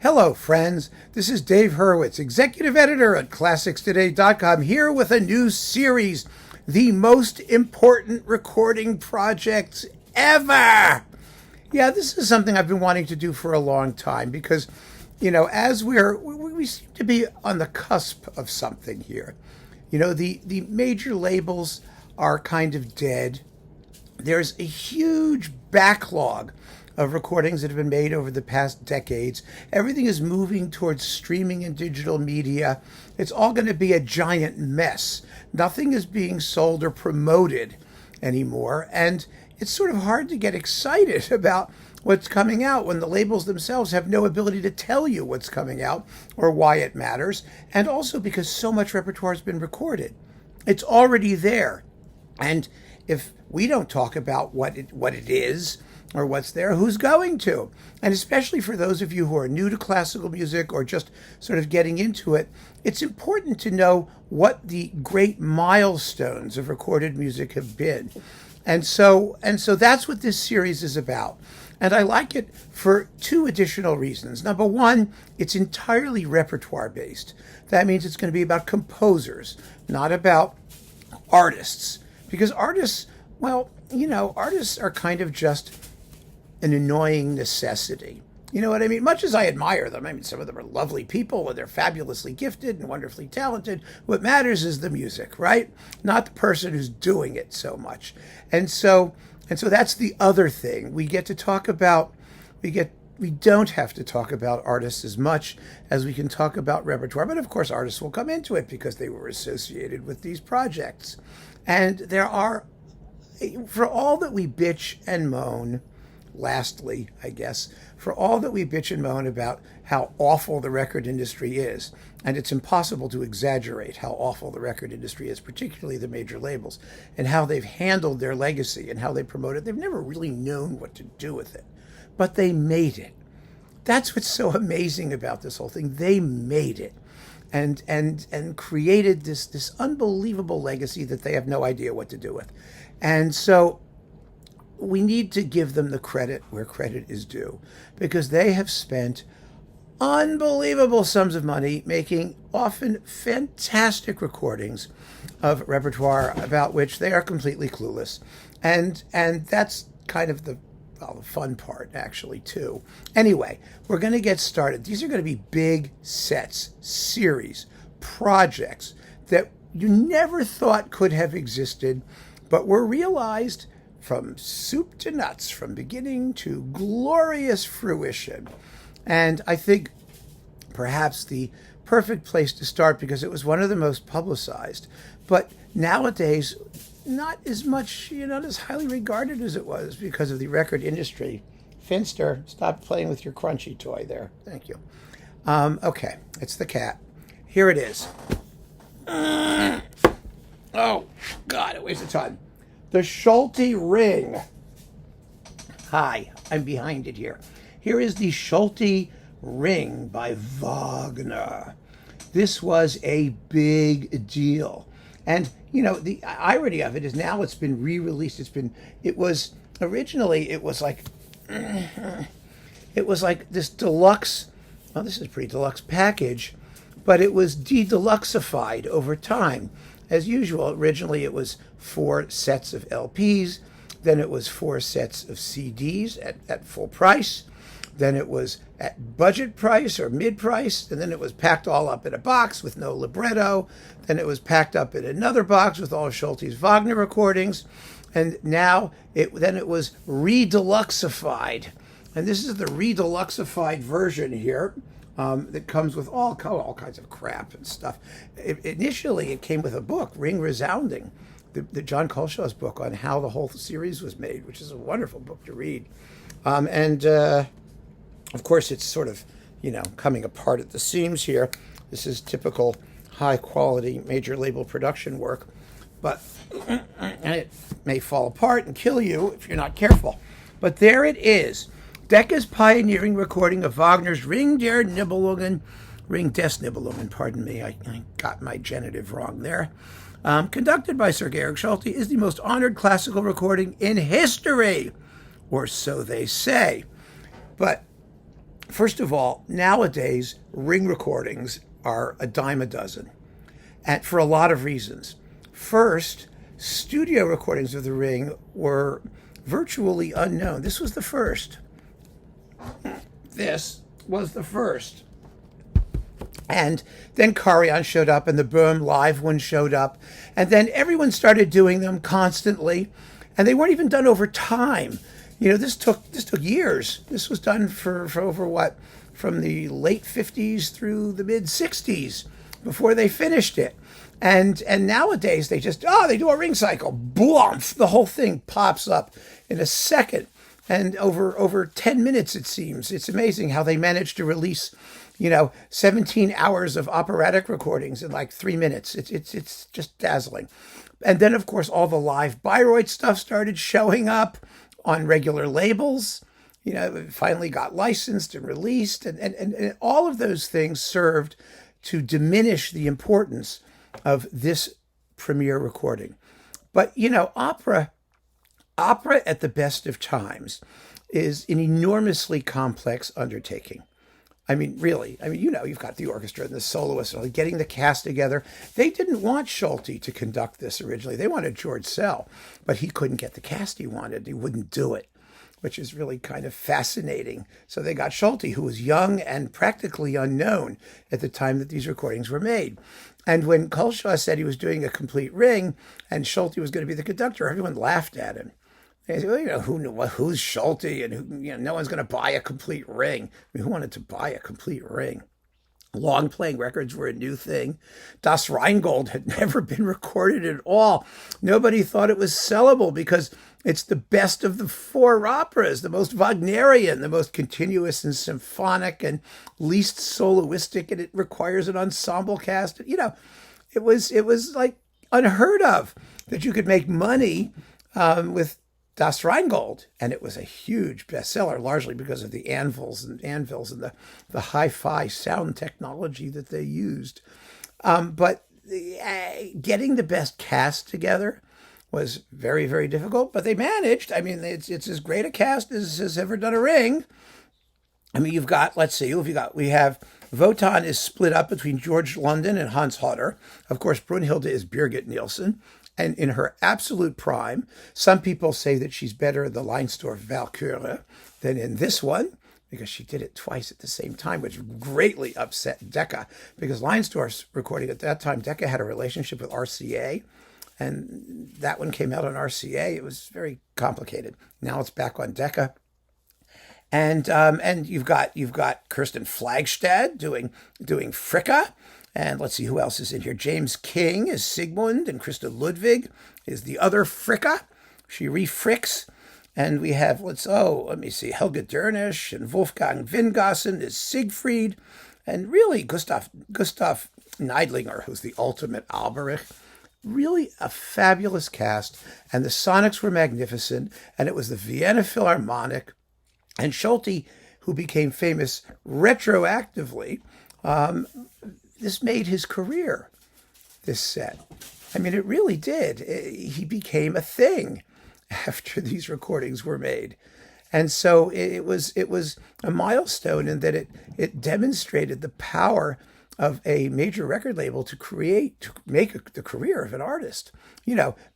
Hello, friends. This is Dave Hurwitz, executive editor at ClassicsToday.com, here with a new series, The Most Important Recording Projects Ever. Yeah, this is something I've been wanting to do for a long time because, as we seem to be on the cusp of something here. The major labels are kind of dead. There's a huge backlog of recordings that have been made over the past decades. Everything is moving towards streaming and digital media. It's all going to be a giant mess. Nothing is being sold or promoted anymore. And it's sort of hard to get excited about what's coming out when the labels themselves have no ability to tell you what's coming out or why it matters. And also because so much repertoire has been recorded. It's already there. And if we don't talk about what it is, or what's there, who's going to? And especially for those of you who are new to classical music or just sort of getting into it, it's important to know what the great milestones of recorded music have been. And so that's what this series is about. And I like it for two additional reasons. Number one, it's entirely repertoire based. That means it's going to be about composers, not about artists. Because artists, artists are kind of just an annoying necessity. You know what I mean? Much as I admire them, some of them are lovely people and they're fabulously gifted and wonderfully talented. What matters is the music, right? Not the person who's doing it so much. And so that's the other thing. We don't have to talk about artists as much as we can talk about repertoire. But of course, artists will come into it because they were associated with these projects. And there are, for all that we bitch and moan, lastly, I guess, for all that we bitch and moan about how awful the record industry is, and it's impossible to exaggerate how awful the record industry is, particularly the major labels, and how they've handled their legacy and how they promote it, they've never really known what to do with it. But they made it. That's what's so amazing about this whole thing. They made it and created this unbelievable legacy that they have no idea what to do with. And so we need to give them the credit where credit is due, because they have spent unbelievable sums of money making often fantastic recordings of repertoire about which they are completely clueless. And that's kind of the fun part, actually, too. Anyway, we're going to get started. These are going to be big sets, series, projects that you never thought could have existed, but were realized from soup to nuts, from beginning to glorious fruition. And I think perhaps the perfect place to start, because it was one of the most publicized, but nowadays not as much, not as highly regarded as it was because of the record industry. Finster, stop playing with your crunchy toy there. Thank you. Okay, it's the cat. Here it is. Oh, God, it weighs a ton. The Solti ring. Hi, I'm behind it here. Here is the Solti ring by Wagner. This was a big deal. And, the irony of it is now it's been re-released. It was like this deluxe, well, this is a pretty deluxe package, but it was de-deluxified over time. As usual, originally it was 4 sets of LPs, then it was 4 sets of CDs at full price, then it was at budget price or mid-price, and then it was packed all up in a box with no libretto, then it was packed up in another box with all of Solti's Wagner recordings, and now it was re-deluxified. And this is the re-deluxified version here. That comes with all kinds of crap and stuff. Initially, it came with a book, Ring Resounding, the John Colshaw's book on how the whole series was made, which is a wonderful book to read. Of course, it's sort of, coming apart at the seams here. This is typical high-quality major label production work, but and it may fall apart and kill you if you're not careful. But there it is. Decca's pioneering recording of Wagner's Ring des Nibelungen, pardon me, I got my genitive wrong there. Conducted by Sir Georg Solti, is the most honored classical recording in history, or so they say. But First of all, nowadays, ring recordings are a dime a dozen, and for a lot of reasons. First, studio recordings of the ring were virtually unknown. This was the first. This was the first. And then Carion showed up, and the Boom live one showed up, and then everyone started doing them constantly, and they weren't even done over time. This took years. This was done for over what, from the late 50s through the mid 60s before they finished it. And nowadays they do a ring cycle, boom, the whole thing pops up in a second, and over 10 minutes it seems. It's amazing how they managed to release 17 hours of operatic recordings in like 3 minutes. It's just dazzling. And then, of course, all the live Bayreuth stuff started showing up on regular labels. It finally got licensed and released. And all of those things served to diminish the importance of this premiere recording. But, opera at the best of times is an enormously complex undertaking. I mean, really. I mean, you've got the orchestra and the soloists and getting the cast together. They didn't want Solti to conduct this originally. They wanted Georg Sell, but he couldn't get the cast he wanted. He wouldn't do it, which is really kind of fascinating. So they got Solti, who was young and practically unknown at the time that these recordings were made. And when Kulshaw said he was doing a complete ring and Solti was going to be the conductor, everyone laughed at him. They said, well, who's Solti, and no one's going to buy a complete ring. I mean, who wanted to buy a complete ring? Long playing records were a new thing. Das Rheingold had never been recorded at all. Nobody thought it was sellable because it's the best of the four operas, the most Wagnerian, the most continuous and symphonic and least soloistic, and it requires an ensemble cast. It was like unheard of that you could make money with Das Rheingold, and it was a huge bestseller, largely because of the anvils and the hi-fi sound technology that they used. But getting the best cast together was very, very difficult, but they managed. I mean, it's as great a cast as has ever done a ring. I mean, you've got, let's see, we have Wotan is split up between George London and Hans Hodder. Of course, Brunhilde is Birgit Nilsson. And in her absolute prime, some people say that she's better in the Leinsdorf Valkyrie than in this one, because she did it twice at the same time, which greatly upset Decca, because Leinsdorf's recording at that time, Decca had a relationship with RCA, and that one came out on RCA. It was very complicated. Now it's back on Decca. And you've got Kirsten Flagstad doing Fricka. And let's see who else is in here. James King is Sigmund, and Krista Ludwig is the other Fricka. She refricks. And we have, let me see, Helga Dernisch and Wolfgang Windgassen is Siegfried. And really, Gustav Neidlinger, who's the ultimate Alberich. Really a fabulous cast. And the sonics were magnificent. And it was the Vienna Philharmonic. And Solti, who became famous retroactively, this made his career, this set. I mean, it really did. He became a thing after these recordings were made. And so it was a milestone in that it demonstrated the power of a major record label to make the career of an artist.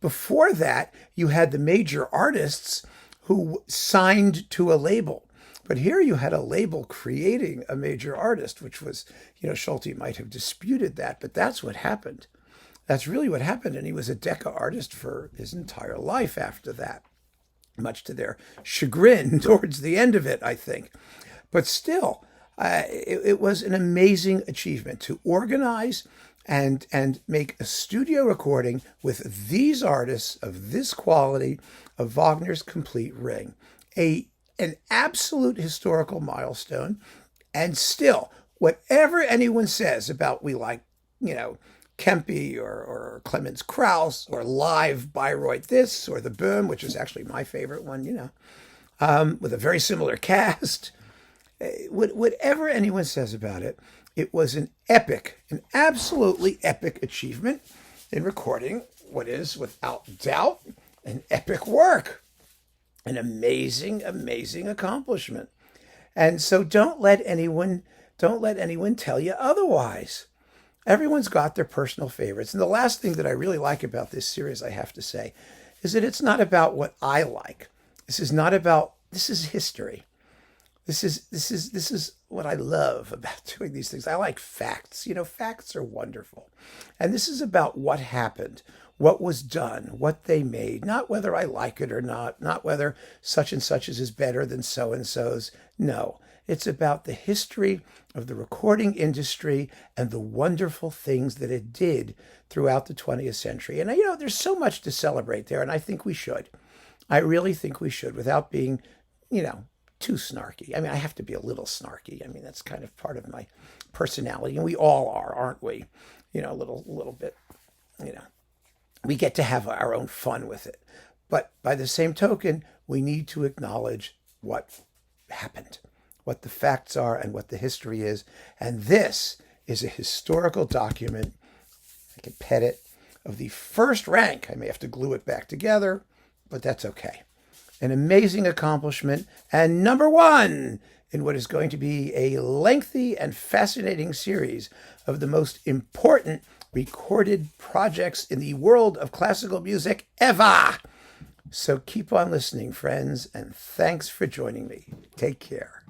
Before that, you had the major artists who signed to a label. But here you had a label creating a major artist, which was, Solti might have disputed that, but that's what happened. That's really what happened. And he was a Decca artist for his entire life after that, much to their chagrin towards the end of it, I think. But still, it was an amazing achievement to organize and make a studio recording with these artists of this quality of Wagner's complete ring. An absolute historical milestone. And still, whatever anyone says about Kempe or Clemens Krauss or live Bayreuth this or the Boom, which is actually my favorite one, with a very similar cast. Whatever anyone says about it, it was an absolutely epic achievement in recording what is, without doubt, an epic work. An amazing, amazing accomplishment. And so don't let anyone tell you otherwise. Everyone's got their personal favorites. And the last thing that I really like about this series, I have to say, is that it's not about what I like. This is history. This is what I love about doing these things. I like facts. Facts are wonderful. And this is about what happened, what was done, what they made, not whether I like it or not whether such and such is better than so and so's. No, it's about the history of the recording industry and the wonderful things that it did throughout the 20th century. And there's so much to celebrate there, and I think we should. I really think we should, without being, too snarky. I mean, I have to be a little snarky. I mean, that's kind of part of my personality, and we all are, aren't we? A little bit, we get to have our own fun with it. But by the same token, we need to acknowledge what happened, what the facts are, and what the history is. And this is a historical document, I can pet it, of the first rank. I may have to glue it back together, but that's okay. An amazing accomplishment, and number one in what is going to be a lengthy and fascinating series of the most important recorded projects in the world of classical music ever. So keep on listening, friends, and thanks for joining me. Take care.